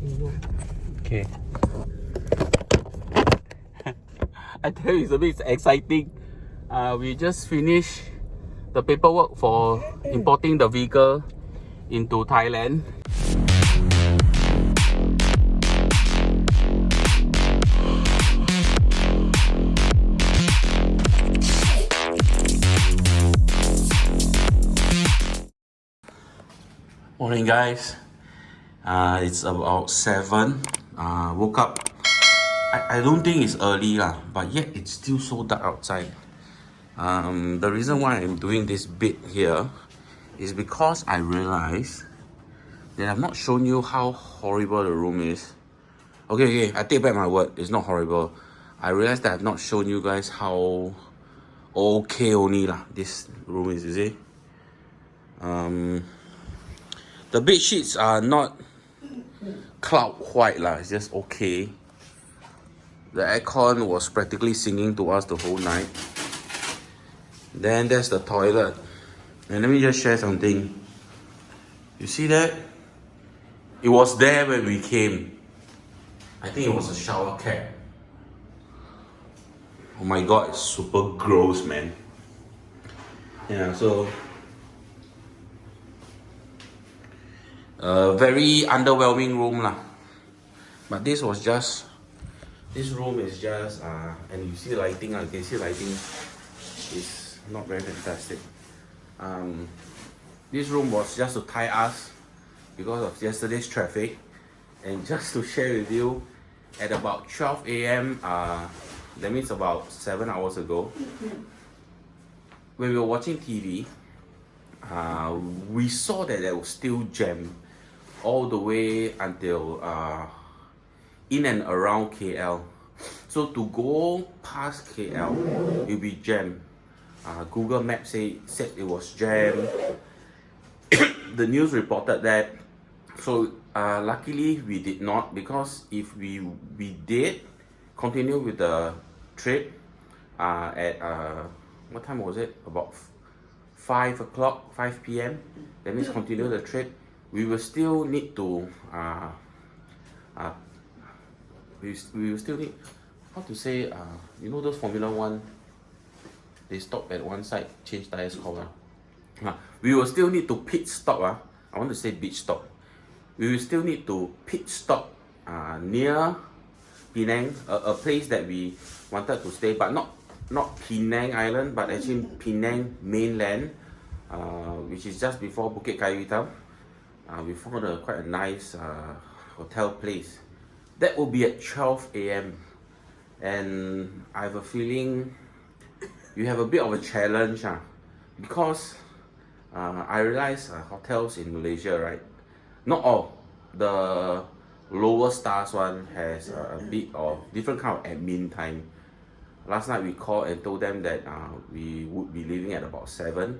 Okay. I tell you, it's a bit exciting. We just finished the paperwork for importing the vehicle into Thailand. Morning guys, it's about 7. Woke up. I don't think it's early lah, but yet it's still so dark outside. The reason why I'm doing this bit here is because I realized that I've not shown you how horrible the room is. Okay, I take back my word, it's not horrible. I realized that I've not shown you guys how okay only lah this room is, you see. The bed sheets are not cloud white lah, it's just okay. The aircon was practically singing to us the whole night. Then there's the toilet. And let me just share something. You see that? It was there when we came. I think it was a shower cap. Oh my god, it's super gross, man. Yeah, so very underwhelming room lah. But this room is just and you see lighting, you can see lighting is not very fantastic. This room was just to tie us because of yesterday's traffic. And just to share with you, at about 12 AM, that means about 7 hours ago, when we were watching TV, we saw that there was still jam all the way until in and around KL. So to go past KL, it'll be jam. Google Maps said it was jam. The news reported that. So luckily we did not, because if we did continue with the trip at what time was it? About 5 PM. That means continue the trip. We will still need to we will still need, how to say, you know those Formula 1, they stop at one side, change tires cover. We will still need to pit stop. I want to say beach stop. We will still need to pit stop near Penang, a place that we wanted to stay, but not Penang Island, but actually Penang mainland, which is just before Bukit Kayu Hitam. We found quite a nice hotel place. That will be at 12 AM. And I have a feeling you have a bit of a challenge, because I realize hotels in Malaysia, right? Not all. The lower stars one has a bit of different kind of admin time. Last night we called and told them that we would be leaving at about 7.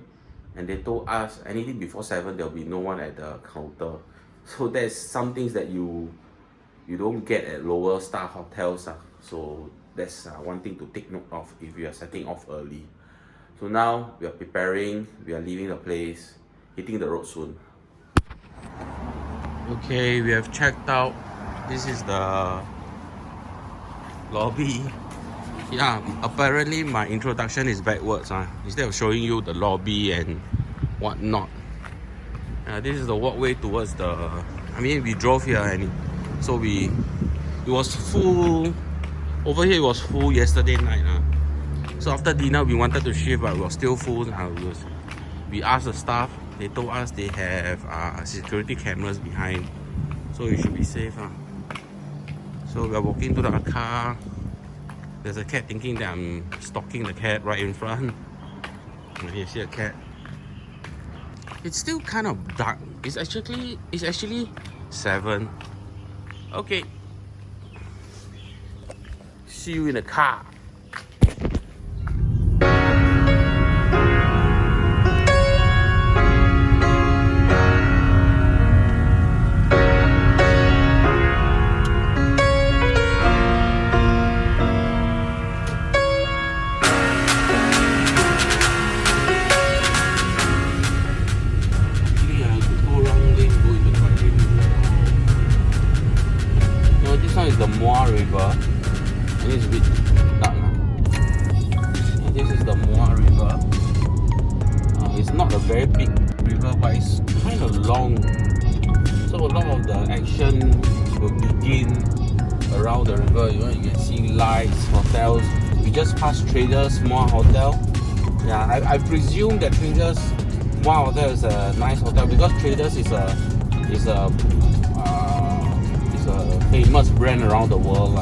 And they told us anything before 7 there'll be no one at the counter. So there's some things that you don't get at lower star hotels. So that's one thing to take note of if you are setting off early. So now we are preparing, we are leaving the place, hitting the road soon. Okay, we have checked out. This is the lobby. Yeah, apparently my introduction is backwards. Instead of showing you the lobby and whatnot. This is the walkway towards the, we drove here and so it was full. Over here it was full yesterday night. So after dinner we wanted to shift, but we were still full. We asked the staff, they told us they have security cameras behind, so you should be safe. So we are walking to the car. There's a cat thinking that I'm stalking the cat right in front. And you see a cat. It's still kind of dark. It's actually 7. Okay. See you in the car. one is the Mua River. And it's a bit dark. And this is the Mua River. It's not a very big river, but it's kind of long. So a lot of the action will begin around the river. You can see lights, hotels. We just passed Traders Mua Hotel. Yeah, I presume that Traders Mua Hotel is a nice hotel because Traders is a famous brand around the world.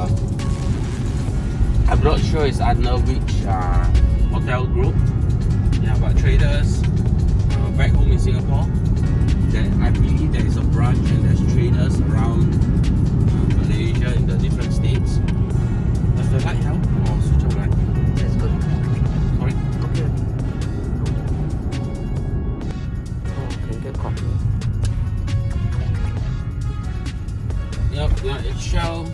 I'm not sure it's under which hotel group. Yeah, but Traders back home in Singapore, I believe there is a branch and there's Traders around Malaysia in the different states. Does the light help or switch off light? That's good. Sorry? Okay. Oh, can get coffee. Yep, it's shell.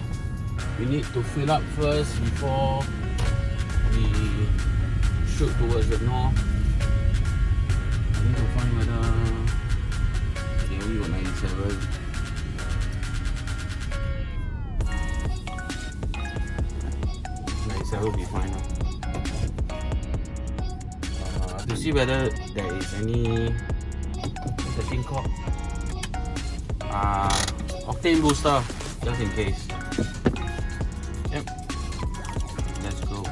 We need to fill up first before we shoot towards the north. I need to find whether they only got 97. Will be fine now. To see whether there is any, what's the thing called? Octane booster, just in case. Yep. Let's go.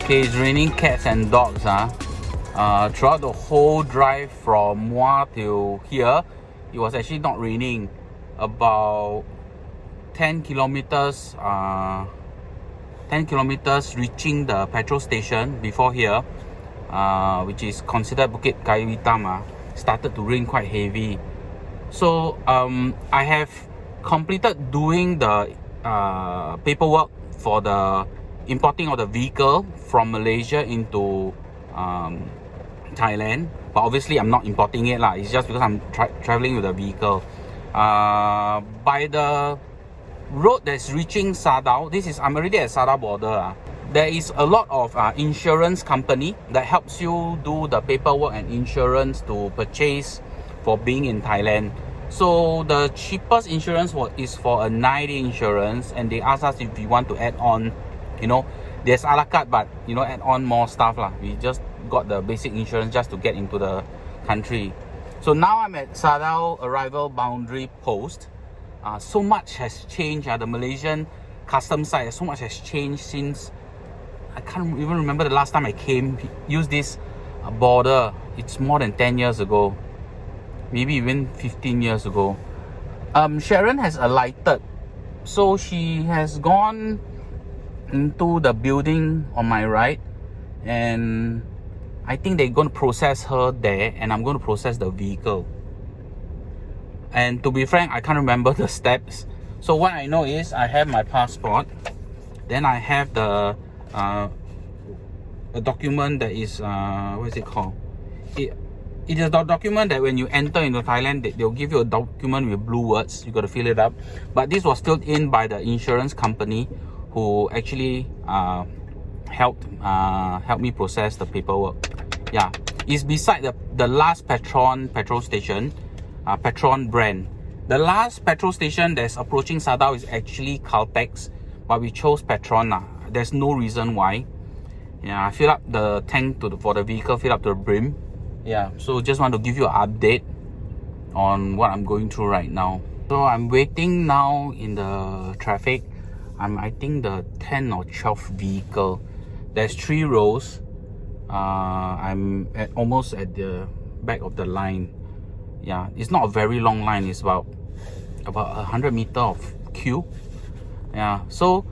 Okay, it's raining cats and dogs. Throughout the whole drive from Mua to here, it was actually not raining. About 10 kilometers, 10 kilometers reaching the petrol station before here, which is considered Bukit Kayu Hitam, started to rain quite heavy. So I have completed doing the paperwork for the importing of the vehicle from Malaysia into Thailand, but obviously I'm not importing it lah. It's just because I'm traveling with the vehicle. By the road that's reaching Sadao, I'm already at Sadao border. There is a lot of insurance company that helps you do the paperwork and insurance to purchase for being in Thailand. So the cheapest insurance is for a 9-day insurance, and they asked us if we want to add on, you know, there's a la carte, but you know, add on more stuff lah. We just got the basic insurance just to get into the country. So now I'm at Sadao arrival boundary post. So much has changed. The Malaysian customs side, so much has changed since I can't even remember the last time I came. Use this border. It's more than 10 years ago, maybe even 15 years ago. Sharon has alighted, so she has gone into the building on my right, and I think they're going to process her there, and I'm going to process the vehicle. And to be frank, I can't remember the steps. So what I know is I have my passport, then I have the a document that is what is it called? It is a document that when you enter into Thailand, they'll give you a document with blue words. You got to fill it up. But this was filled in by the insurance company who actually helped me process the paperwork. Yeah, it's beside the last petrol station, Petron brand. The last petrol station that's approaching Sadao is actually Caltex, but we chose Petron. There's no reason why. Yeah, I fill up the tank for the vehicle, fill up to the brim. Yeah, so just want to give you an update on what I'm going through right now. So I'm waiting now in the traffic. I think the 10 or 12th vehicle. There's 3 rows. I'm almost at the back of the line. Yeah, it's not a very long line. It's about 100 meters of queue. Yeah, so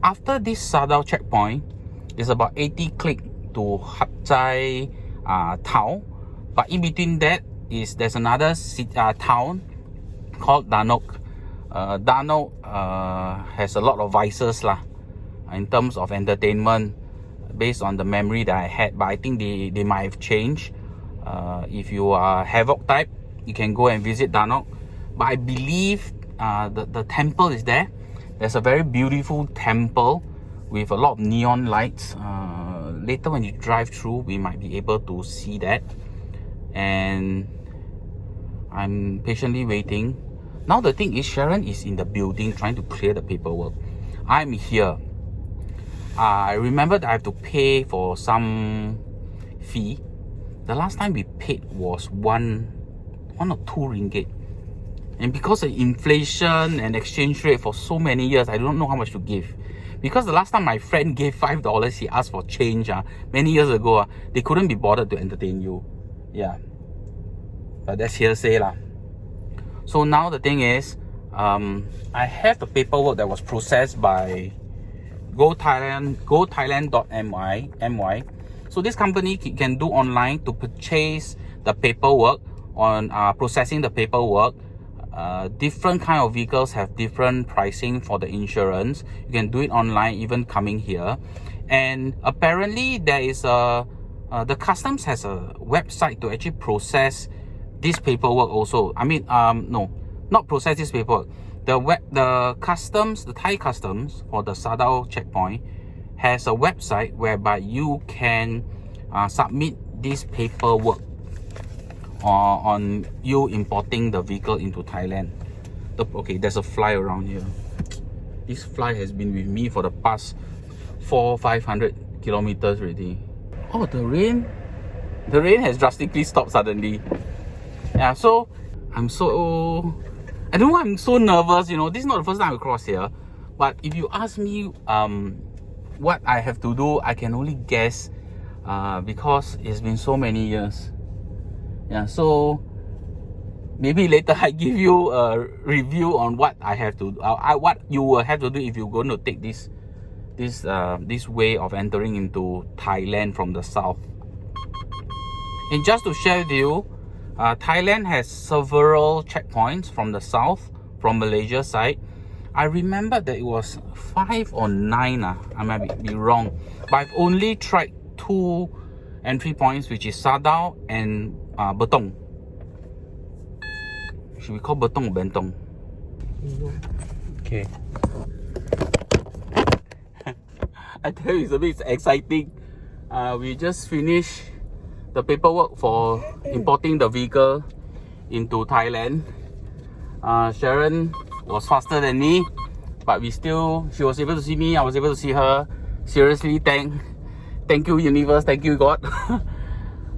after this Sadao checkpoint, it's about 80 click to Hatyai town. But in between that there's another town called Danok. Danok has a lot of vices lah, in terms of entertainment, based on the memory that I had. But I think they might have changed. If you are Havoc type, you can go and visit Danok. But I believe the temple is there. There's a very beautiful temple with a lot of neon lights. Later when you drive through, we might be able to see that. And I'm patiently waiting. Now the thing is, Sharon is in the building trying to clear the paperwork. I'm here. I remember that I have to pay for some fee. The last time we paid was one or 2 ringgit. And because of inflation and exchange rate for so many years, I don't know how much to give. Because the last time my friend gave $5, he asked for change many years ago. They couldn't be bothered to entertain you. Yeah, but that's hearsay lah. So now the thing is, I have the paperwork that was processed by GoThailand.my. So this company can do online to purchase the paperwork on processing the paperwork. Different kind of vehicles have different pricing for the insurance. You can do it online, even coming here. And apparently there is the customs has a website to actually process this paperwork also. I mean, no, not process this paperwork. The customs, the Thai customs for the Sadao checkpoint has a website whereby you can submit this paperwork on you importing the vehicle into Thailand. Okay, there's a fly around here. This fly has been with me for the past 400-500 kilometers already. Oh, the rain has drastically stopped suddenly. Yeah, so I don't know why I'm so nervous. You know, this is not the first time I cross here. But if you ask me what I have to do, I can only guess, because it's been so many years. Yeah, so maybe later I give you a review on what I have to what you will have to do if you're going to take this way of entering into Thailand from the south. And just to share with you, Thailand has several checkpoints from the south, from Malaysia side. I remember that it was 5 or 9. I might be wrong, but I've only tried 2 entry points, which is Sadao and Betong. Should we call Betong or Bentong? Okay. I tell you, it's a bit exciting. We just finished the paperwork for importing the vehicle into Thailand. Sharon was faster than me, but she was able to see me, I was able to see her. Seriously, thank you universe, thank you God.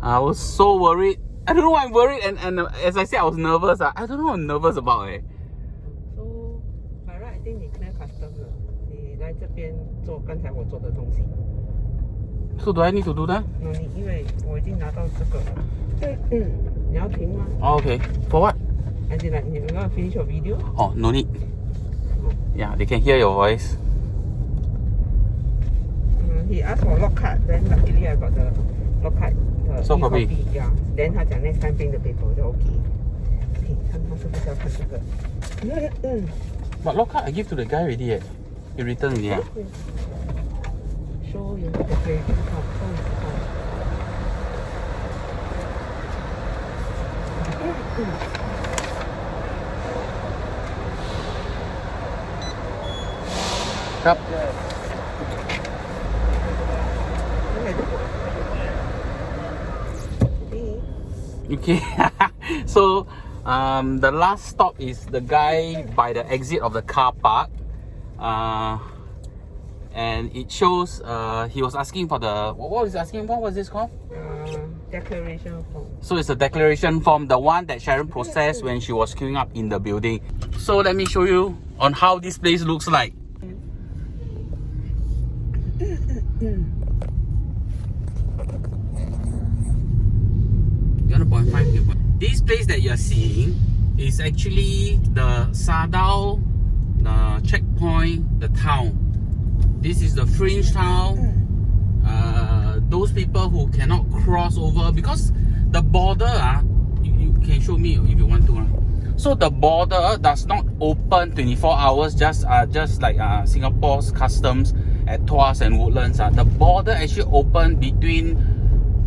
I was so worried. I don't know why I'm worried, and as I said, I was nervous. I don't know what I'm nervous about. So by right, I think 你 clear custom 了，你来这边做刚才我做的东西。So do I need to do that? No, 你因为我已经拿到这个了。你要停吗？ Oh, okay. For what? I did like, you're gonna finish your video? Oh, no need. Yeah, they can hear your voice. He asked for log card, then luckily I got the log card. So copy. Yeah. Then 他讲 next time bring the paper 就 OK. Okay, 看他是不是要看这个But log card I give to the guy already. He returned already. Show your declaration card. Yep. Okay. So the last stop is the guy by the exit of the car park. And it shows he was asking for the what was he asking for? What's this called? Declaration form. So it's a declaration form, the one that Sharon processed when she was queuing up in the building. So let me show you on how this place looks like. This place that you're seeing is actually the Sadao, the checkpoint, the town. This is the fringe town. Those people who cannot cross over because the border, you can show me if you want to. So the border does not open 24 hours, just like Singapore's customs at Tuas and Woodlands. The border actually open between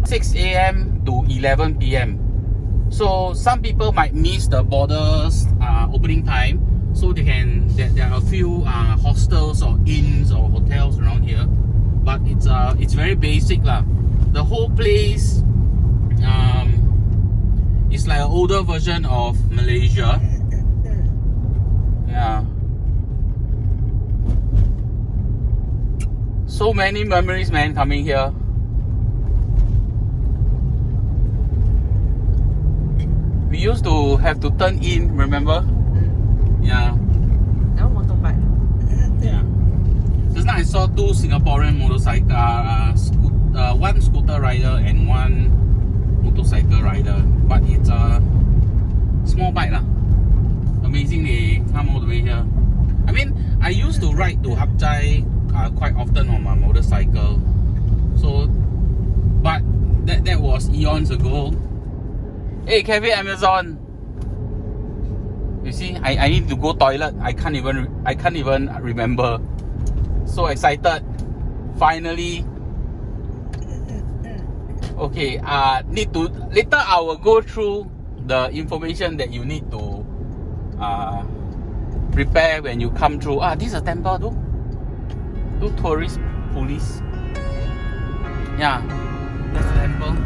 6 a.m. to 11 p.m. So some people might miss the border's opening time. So there are a few hostels or inns or hotels around here, but it's very basic lah. The whole place is like an older version of Malaysia. Yeah. So many memories, man, coming here. We used to have to turn in, remember? Yeah. Now motorbike. Yeah. Just now I saw two Singaporean motorcycle, one scooter rider and one motorcycle rider. But it's a small bike lah. Amazing they come all the way here. I mean, I used to ride to Hatyai quite often on my motorcycle. So, but that was eons ago. Hey, Kevin, Amazon. You see, I need to go toilet. I can't even remember. So excited. Finally. Okay. Later I will go through the information that you need to prepare when you come through. This is a temple too. Do tourist police. Yeah, that's the temple.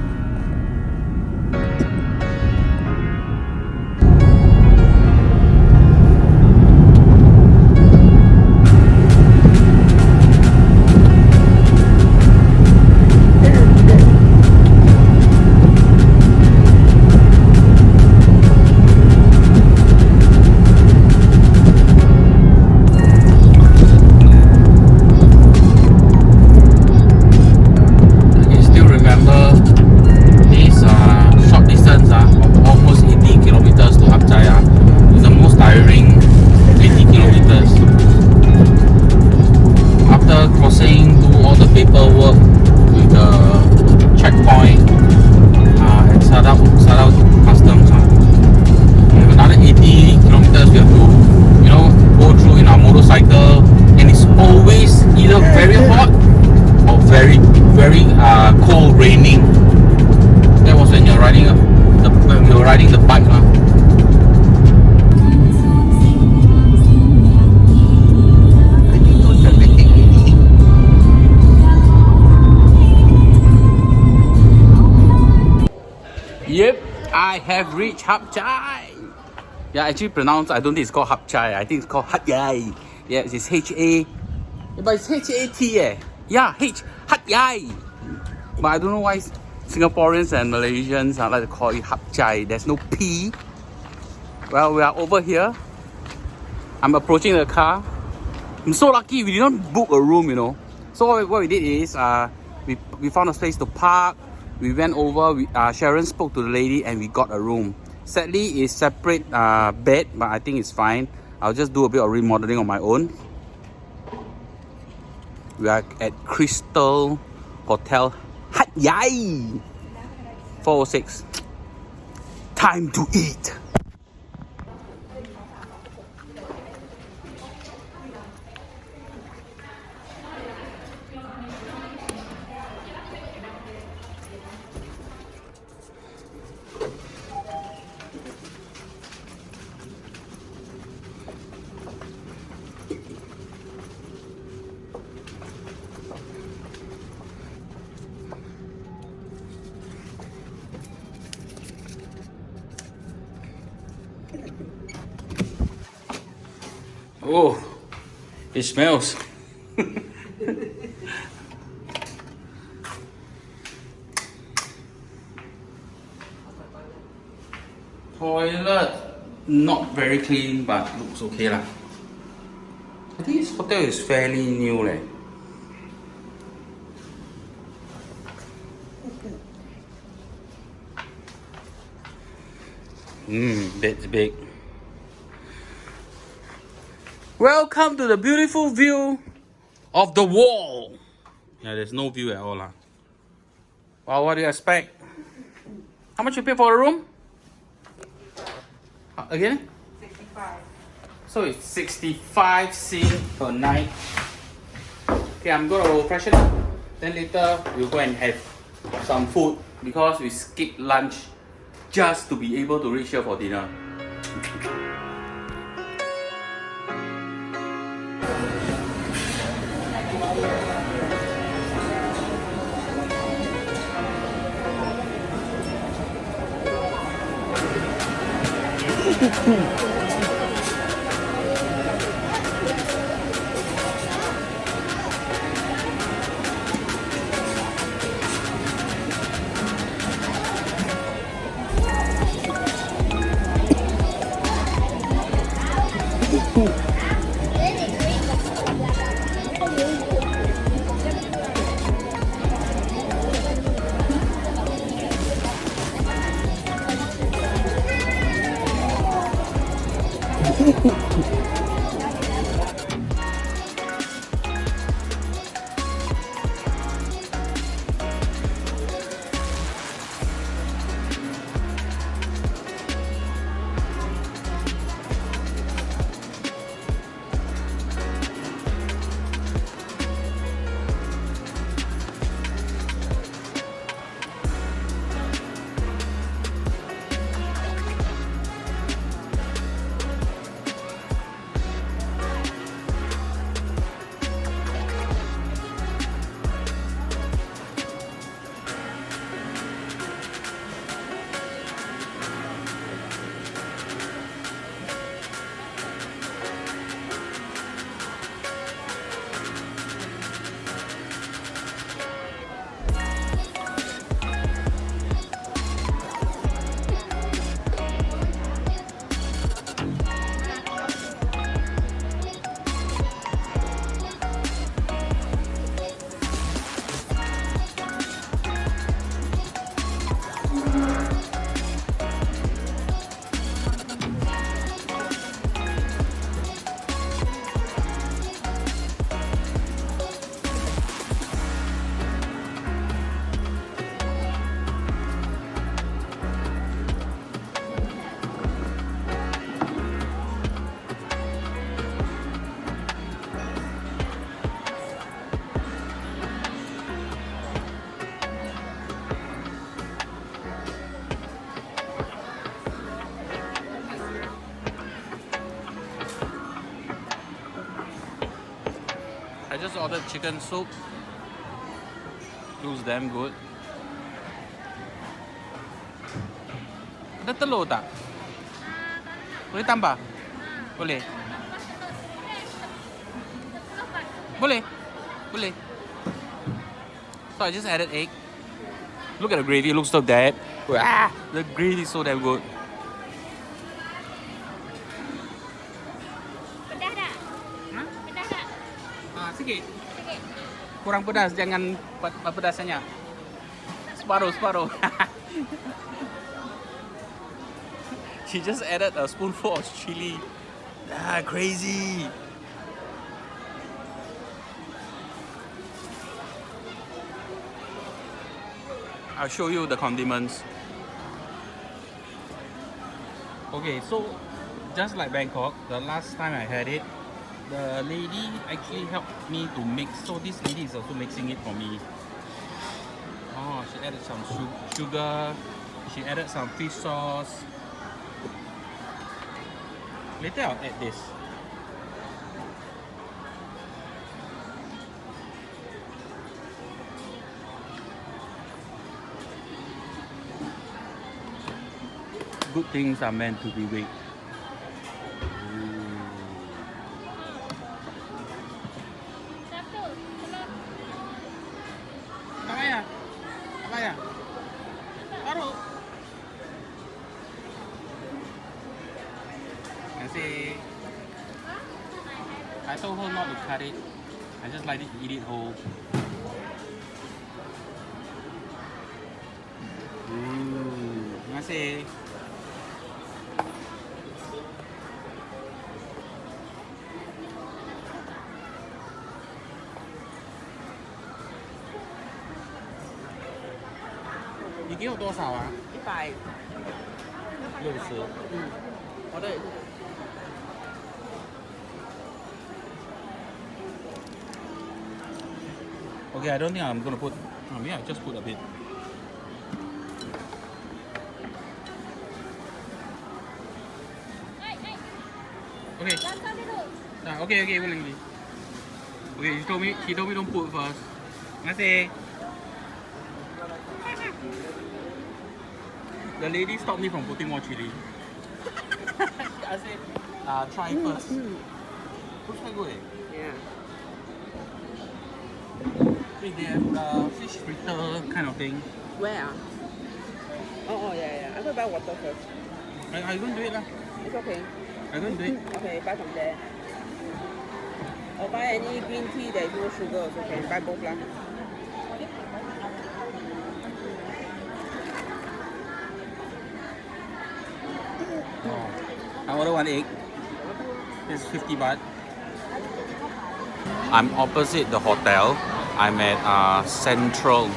Cold, raining. That was when you're riding the bike. Yep, I have reached Hatyai. Yeah, actually pronounced, I don't think it's called Hatyai. I think it's called Hatyai. Yeah, it's H-A, but it's H-A-T, eh. Yeah, Hatyai. But I don't know why Singaporeans and Malaysians like to call it Hatyai. There's no P. Well, we are over here. I'm approaching the car. I'm so lucky we didn't book a room, you know. So what we did is, we found a place to park. We went over, Sharon spoke to the lady and we got a room. Sadly, it's separate bed, but I think it's fine. I'll just do a bit of remodeling on my own. We are at Crystal Hotel Hatyai 406. Time to eat. Oh, it smells. Toilet, not very clean, but looks okay lah. I think this hotel is fairly new leh. Bed's big. Welcome to the beautiful view of the wall. Yeah, there's no view at all lah. Well, what do you expect? How much you pay for a room? Again? 65. So it's 65 Sing per night. Okay, I'm gonna freshen up. Then later we'll go and have some food because we skipped lunch just to be able to reach here for dinner. I just ordered chicken soup. Looks damn good. Ada telur tak? Boleh tambah? Boleh. Boleh. Boleh. So I just added egg. Look at the gravy, it looks so bad. Ah, the gravy is so damn good. Pedas tak? Hah? Pedas tak? Sikit. Sikit. Kurang pedas, jangan pedasnya. Separuh. She just added a spoonful of chili. Crazy. I'll show you the condiments. Okay, so just like Bangkok, the last time I had it, the lady actually helped me to mix. So this lady is also mixing it for me. Oh, she added some sugar. She added some fish sauce. Later I'll add this. Good things are meant to be weighed. Satu. Telur. Apa ya? Apa ya? Taruh. See, I told her not to cut it. I just like to eat it whole. Terima kasih.你给我多少啊100。 ？60。我的。Okay, I don't think I'm gonna put. Maybe I just put a bit. Okay. Langkah dulu. Okay, boleh. Okay, she told me don't put first. Terima kasih. The lady stopped me from putting more chili. I said, try first. Looks quite good. Yeah. Wait, they have fish fritter kind of thing. Where? Oh, yeah. I'm gonna buy water first. Are you going to do it lah? It's okay. Are you going to do it? Okay, buy from there. Or buy any green tea that is no sugar also can. Buy both lah. Oh. I order one egg. It's 50 baht. I'm opposite the hotel. I'm at Central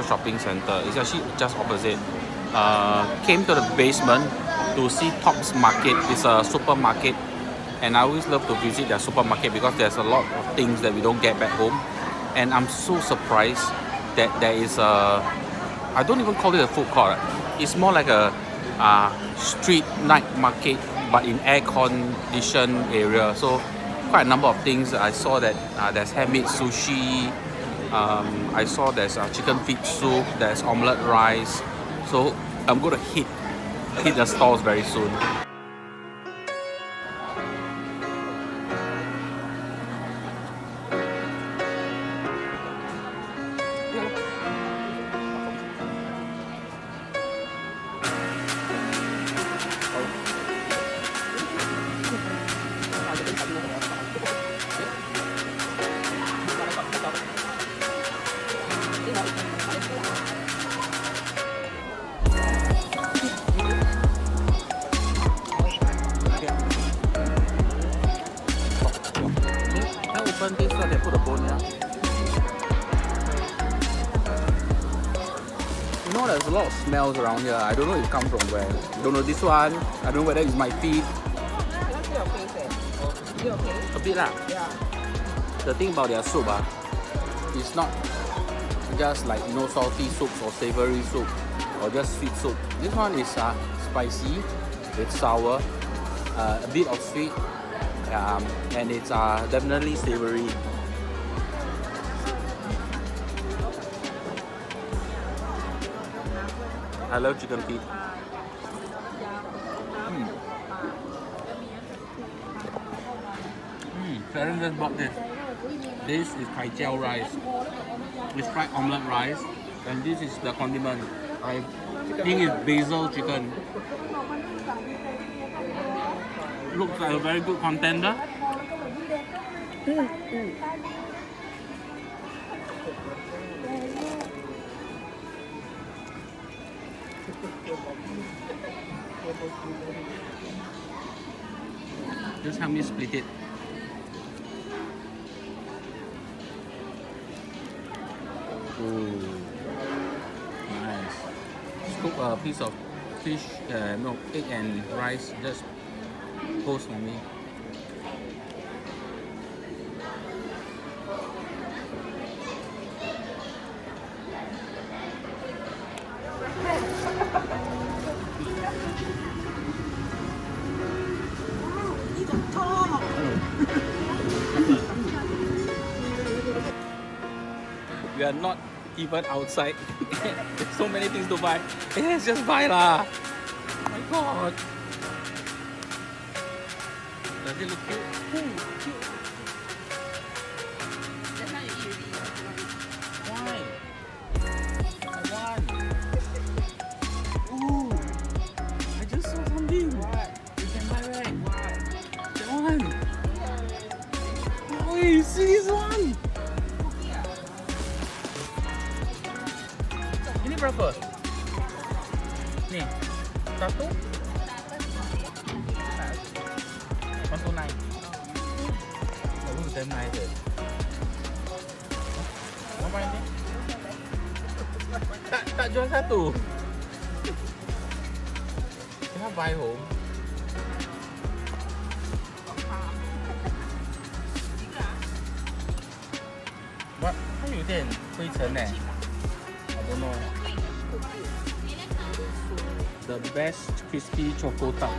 Shopping Center. It's actually just opposite. Came to the basement to see Top's Market. It's a supermarket, and I always love to visit their supermarket because there's a lot of things that we don't get back home. And I'm so surprised that there is a, I don't even call it a food court. It's more like a street night market, but in air-conditioned area. So quite a number of things. I saw that there's handmade sushi. I saw there's chicken feet soup. There's omelette rice. So I'm gonna hit the stalls very soon. Open this so they put a bone here. You know there's a lot of smells around here. I don't know it comes from where. Don't know this one. I don't know whether it's my feet. That's your face, eh? You okay? A bit lah. Yeah. The thing about their soup it's not just like salty soups or savory soup or just sweet soup. This one is spicy, it's sour, a bit of sweet, and it's definitely savory. I love chicken feet. Sharon just bought this. This is Hatyai rice. It's fried omelette rice. And this is the condiment. I think it's basil chicken. Looks like a very good contender. Just help me split it. Ooh, nice. Scoop a piece of fish, no, egg and rice. Just toast for me. We are not even outside. There's so many things to buy. Let's just buy lah. Oh my god. Does it look cute? Ooh, cute. Why? I want. Ooh. I just saw something. What? You can buy right? What? That one. Oh, you see this one? Ini berapa? Nih, satu? 129. Oh, looks damn nice. Mau main ni? Tak jual satu. Can I buy home? What? 它有点灰尘呢。I don't know. The best crispy choco tart.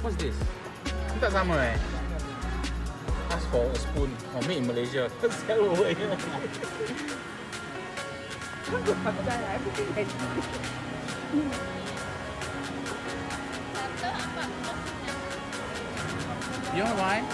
What's this? Ini tak sama eh? Ask for a spoon. Oh, made in Malaysia. Sell over here. You know why?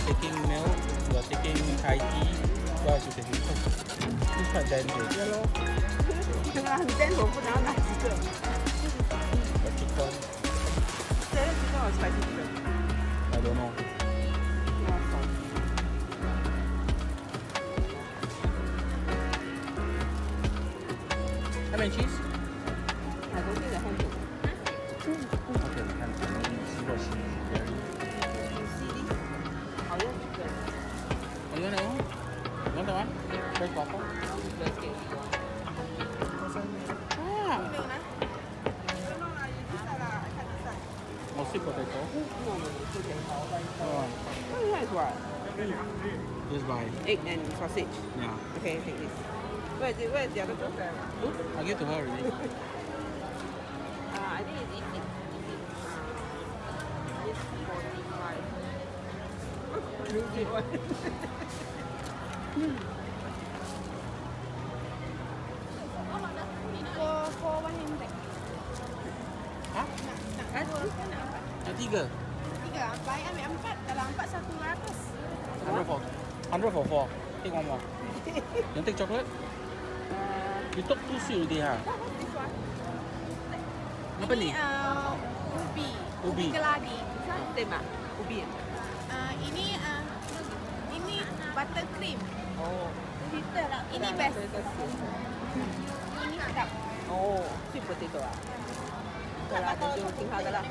Taking milk, we are taking Thai tea. What else you taking? This quite dense. The chicken. I don't know. Ham and cheese? I don't think the ham is. Okay, we can see what she is very. Oh, you want that one? You want that one? Fresh waffle? Ah. Or sweet potato? Oh. What is what? Just buy. Egg and sausage. Yeah. Okay, take this. Where is it? Where is the other one? I give to her already. I think it's easy. It's 45. For one handbag. Hah? Yang tiga? 3, buy ambil 4. Kalau 4 100. 100 for 4. Take one more. You take chocolate? You took 2 sweet already ha? This one. Apa ni? Ubi. Ubi. Keladi. Same ah? Ubi. Ini buttercream. Oh. Ini best. Ini sedap. Oh, sweet potato ah? Okay lah, 就听他的啦。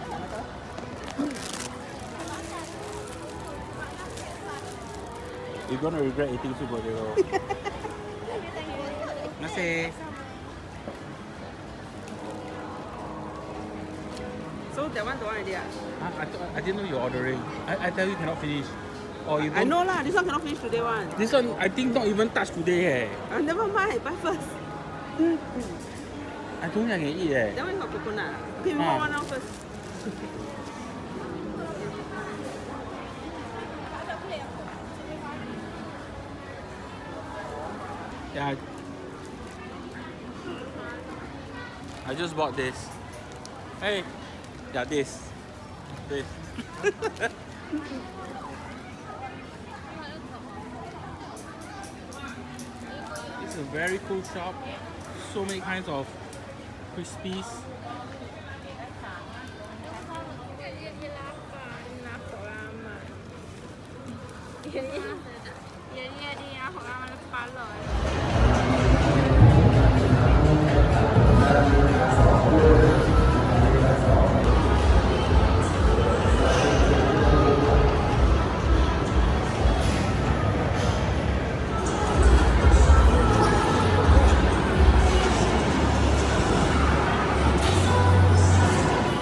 You're gonna regret eating sweet potato. Nasi. So that one don't want already ah? I didn't know you're ordering. I tell you cannot finish. Or you I don't. know lah, this one cannot finish today one. This one I think not even touch today Never mind, buy first. I don't think I can eat That one got coconut. Okay, we want one now first. Yeah. I just bought this. Hey. Yeah, this. This. It's a very cool shop. So many kinds of crispies.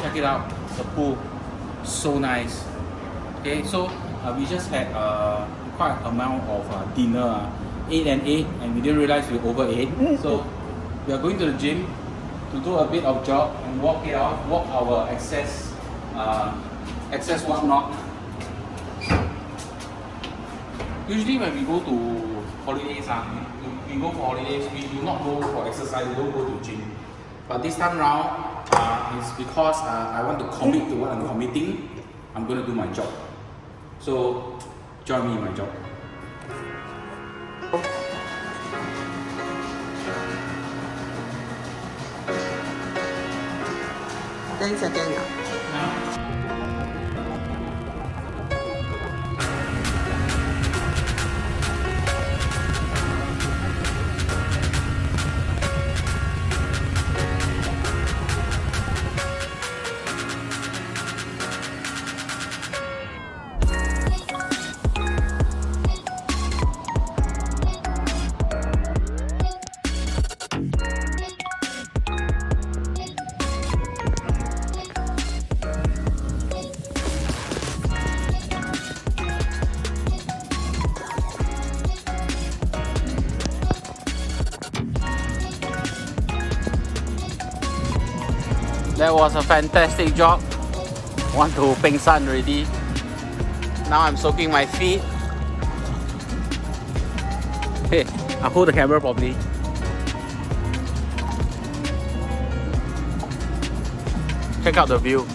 Check it out, the pool, so nice. Okay, so we just had quite amount of dinner, 8 and 8, and we didn't realize we overate. So we are going to the gym to do a bit of jog and walk our excess whatnot. Usually when we go to holidays, we go for holidays, we do not go for exercise, we don't go to gym. But this time round, it's because I want to commit to what I'm committing. I'm going to do my job. So join me in my job. 跟着电脑。 That was a fantastic job. Want to peng san already. Now I'm soaking my feet. Hey, I'll hold the camera properly. Check out the view.